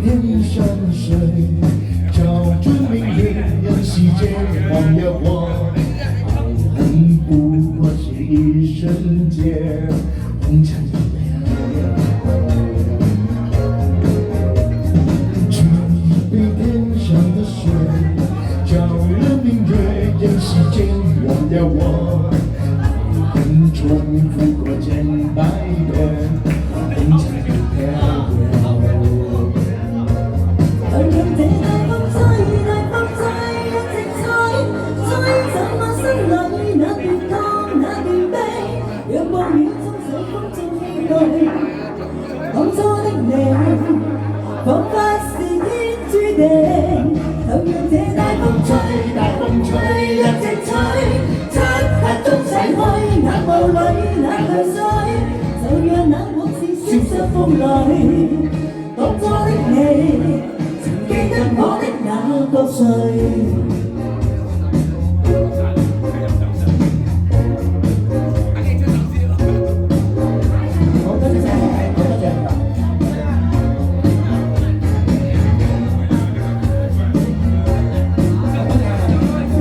天上水，照着明月，细间晃呀晃，爱恨不过是一瞬间，红尘一举一杯天上的水，照了明月，细间晃呀晃，爱恨重复过千百遍，红尘一飘飘。让這大風吹，大風吹，一直吹，吹走我心裏那段痛，那段悲。讓暴雨沖洗風中氣餒，當初的你，彷彿是天注定。就讓這大風吹，大風吹，一直吹，漆黑中洗去眼眸裏那淚水。就讓那往事消失風裏，當初的你。記得我的那個誰？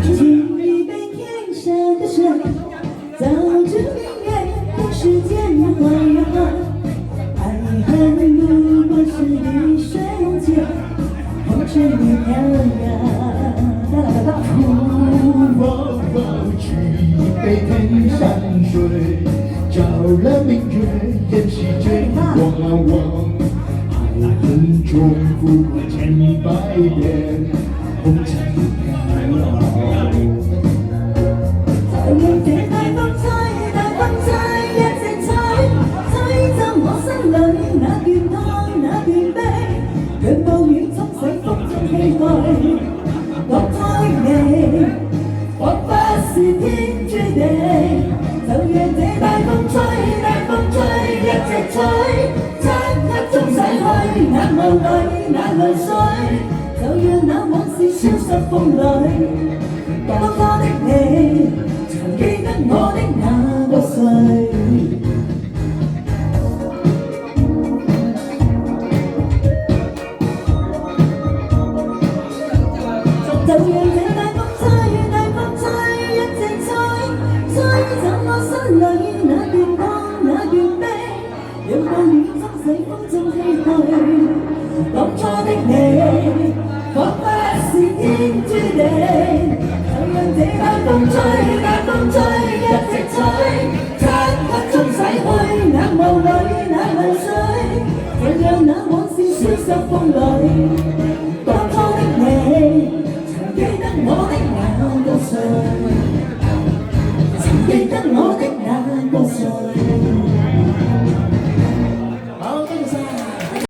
请一杯天上的水，照着明月，让世间晃呀晃，爱恨不过是一瞬间。是你漂亮，取一杯天上水，照了明月，沿细间晃啊晃，爱恨重复过千百遍，红尘飘摇。就讓這大風吹，大風吹，一直吹，吹走我心裏那段痛，那段悲。讓暴雨沖洗風中氣餒，當初的你，彷彿是天注定。就讓這大風吹，大風吹，一直吹，漆黑中洗去眼眸裏那淚水。就讓那往事消失風裏，當初的你，曾記得我的那個誰？就讓這大風吹，大風吹，一直吹，吹走我心裏那段痛，那段悲。讓暴雨沖洗風中氣餒，當初的你，彷彿是天注定。就讓這大風吹，大風吹，一直吹，漆黑中洗去眼眸裏那淚水。就讓那往事消失風裏，當初的你。記得我的那個誰，曾記得我的。